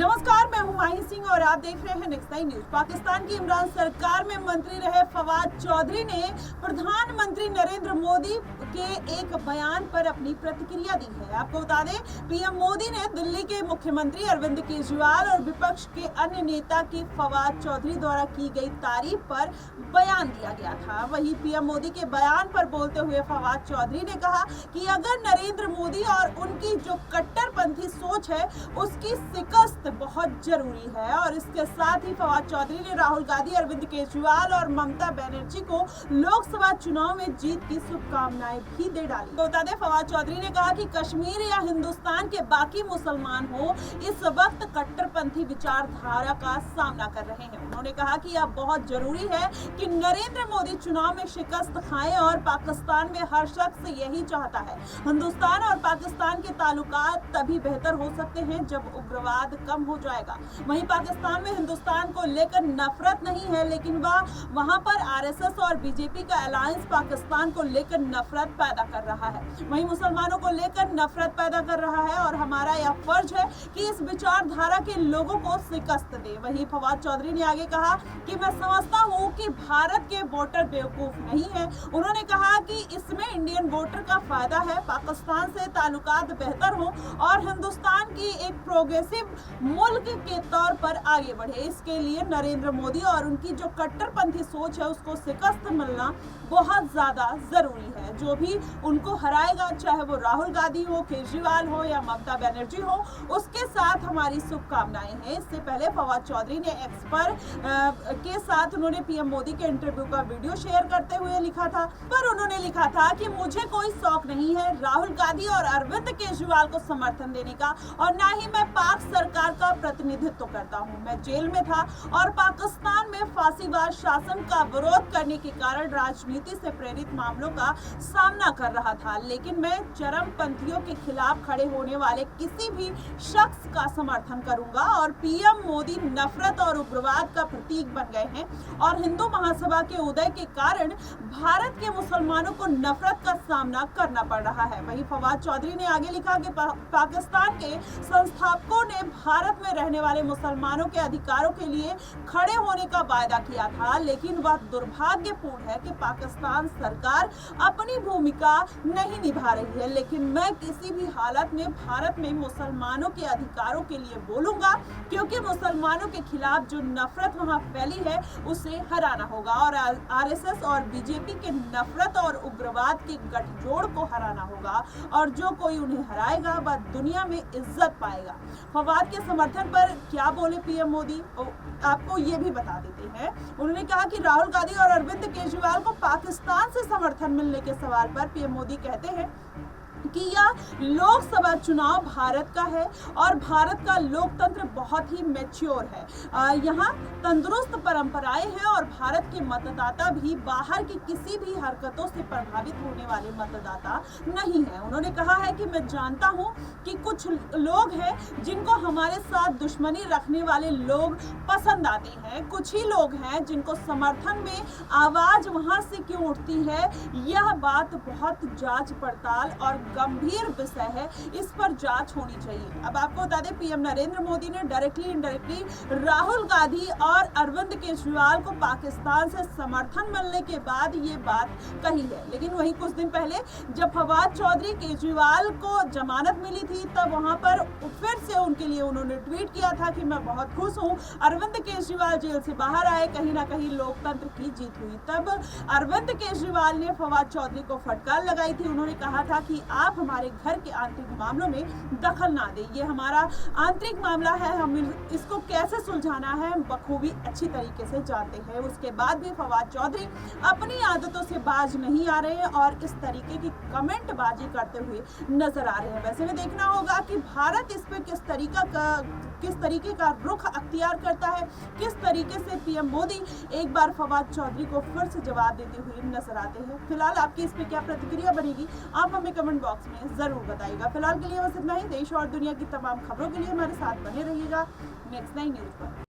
नमस्कार, मैं हूं माही सिंह और आप देख रहे हैं नेक्स्ट नाइन न्यूज। पाकिस्तान की इमरान सरकार में मंत्री रहे फवाद चौधरी ने प्रधानमंत्री नरेंद्र मोदी के एक बयान पर अपनी प्रतिक्रिया दी है। आपको बता दें, पीएम मोदी ने दिल्ली के मुख्यमंत्री अरविंद केजरीवाल और विपक्ष के अन्य नेता की फवाद चौधरी द्वारा की गई तारीफ पर बयान दिया गया था। वहीं पीएम मोदी के बयान पर बोलते हुए फवाद चौधरी ने कहा कि अगर नरेंद्र मोदी और उनकी जो कट्टरपंथी सोच है उसकी शिकस्त बहुत जरूरी है। और इसके साथ ही फवाद चौधरी ने राहुल गांधी, अरविंद केजरीवाल और ममता बनर्जी को लोकसभा चुनाव में जीत की शुभकामनाएं भी दे डाली। बता दें, फवाद चौधरी ने कहा कि कश्मीर या हिंदुस्तान के बाकी मुसलमान हो, इस वक्त कट्टरपंथी विचारधारा का सामना कर रहे हैं। उन्होंने कहा कि अब बहुत जरूरी है कि नरेंद्र मोदी चुनाव में शिकस्त खाएं और पाकिस्तान में हर शख्स यही चाहता है। हिंदुस्तान और पाकिस्तान के ताल्लुकात तभी बेहतर हो सकते हैं जब उग्रवाद कम हो जाएगा। वहीं पाकिस्तान में हिंदुस्तान को लेकर नफरत नहीं है, लेकिन वहां पर आरएसएस और बीजेपी का अलायंस पाकिस्तान को लेकर नफरत पैदा कर रहा है। वहीं मुसलमानों को लेकर नफरत पैदा कर रहा है और हमारा यह फर्ज है कि इस विचारधारा के लोगों को शिकस्त दे। वहीं फवाद चौधरी ने आगे कहा कि मैं समझता हूं कि भारत के वोटर बेवकूफ नहीं है। उन्होंने कहा कि इसमें इंडियन वोटर का फायदा है, पाकिस्तान से ताल्लुकात बेहतर हो और हिंदुस्तान की एक प्रोग्रेसिव मुल्क के तौर पर आगे बढ़े। इसके लिए नरेंद्र मोदी और उनकी जो कट्टरपंथी सोच है उसको शिकस्त मिलना बहुत ज्यादा जरूरी है। जो भी उनको हराएगा, चाहे वो राहुल गांधी हो, केजरीवाल हो या ममता बनर्जी हो, उसके साथ हमारी शुभकामनाएं हैं। इससे पहले फवाद चौधरी ने एक्स पर के साथ उन्होंने पीएम मोदी के इंटरव्यू का वीडियो शेयर करते हुए लिखा था, पर उन्होंने लिखा था कि मुझे कोई शौक नहीं है राहुल गांधी और अरविंद केजरीवाल को समर्थन देने का, और ना ही मैं पाक सरकार का प्रतिनिधित्व करता हूं। मैं जेल में था और पाकिस्तान में फांसीवाद शासन का विरोध करने के कारण राजनीति से प्रेरित मामलों का सामना कर रहा था, लेकिन मैं चरमपंथियों के खिलाफ खड़े होने वाले किसी भी शख्स का समर्थन करूंगा। और पीएम मोदी नफरत और उग्रवाद का प्रतीक बन गए हैं और हिंदू महासभा के उदय के कारण भारत के मुसलमानों को नफरत का सामना करना पड़ रहा है। वहीं फवाद चौधरी ने आगे लिखा कि पाकिस्तान के संस्थापकों ने भारत में रहने वाले मुसलमानों के अधिकारों के लिए खड़े होने का वायदा किया था, लेकिन वह दुर्भाग्यपूर्ण है कि पाकिस्तान सरकार अपनी भूमिका नहीं निभा रही है। लेकिन मैं किसी भी हालत में भारत में मुसलमानों के अधिकारों के लिए बोलूंगा, क्योंकि मुसलमानों के खिलाफ जो नफरत वहां फैली है उसे हराना होगा और आरएसएस और बीजेपी के नफरत और उग्रवाद के गठजोड़ को हराना होगा, और जो कोई उन्हें हराएगा वह दुनिया में इज्जत पाएगा। फवाद के समर्थन पर क्या बोले पीएम मोदी, आपको ये भी बता देते हैं। उन्होंने कहा कि राहुल गांधी और अरविंद केजरीवाल को पाकिस्तान से समर्थन मिलने के सवाल पर पीएम मोदी कहते हैं कि यह लोकसभा चुनाव भारत का है और भारत का लोकतंत्र बहुत ही मैच्योर है। यहाँ तंदुरुस्त परंपराएं हैं और भारत के मतदाता भी बाहर की किसी भी हरकतों से प्रभावित होने वाले मतदाता नहीं है। उन्होंने कहा है कि मैं जानता हूँ कि कुछ लोग हैं जिनको हमारे साथ दुश्मनी रखने वाले लोग पसंद आते हैं, कुछ ही लोग हैं जिनको समर्थन में आवाज वहां से क्यों उठती है। यह बात बहुत जांच पड़ताल और गंभीर विषय है, इस पर जांच होनी चाहिए। अब आपको बता दें, पीएम नरेंद्र मोदी ने डायरेक्टली इनडायरेक्टली राहुल गांधी और अरविंद केजरीवाल को पाकिस्तान से समर्थन मिलने के बाद ये बात कही है। लेकिन वहीं कुछ दिन पहले जब फवाद चौधरी केजरीवाल को जमानत मिली थी, तब वहां पर फिर से उनके लिए उन्होंने ट्वीट किया था कि मैं बहुत खुश हूं, अरविंद केजरीवाल जेल से बाहर आए, कहीं ना कहीं लोकतंत्र की जीत हुई। तब अरविंद केजरीवाल ने फवाद चौधरी को फटकार लगाई थी। उन्होंने कहा था कि आप हमारे घर के आंतरिक मामलों में दखल ना दें, ये हमारा आंतरिक मामला है, हम इसको कैसे सुलझाना है हम बखूबी अच्छी तरीके से जानते हैं। उसके बाद भी फवाद चौधरी अपनी आदतों से बाज नहीं आ रहे हैं और इस तरीके की कमेंटबाजी करते हुए नजर आ रहे हैं। वैसे में देखना होगा कि भारत इस पे किस तरीके का रुख अख्तियार करता है, किस तरीके से पीएम मोदी एक बार फवाद चौधरी को फिर से जवाब देते हुए नजर आते हैं। फिलहाल आपकी इस पे क्या प्रतिक्रिया बनेगी, आप हमें कमेंट बॉक्स में जरूर बताइएगा। फिलहाल के लिए बस इतना ही। देश और दुनिया की तमाम खबरों के लिए हमारे साथ बने रहिएगा नेक्स्ट नाइन न्यूज पर।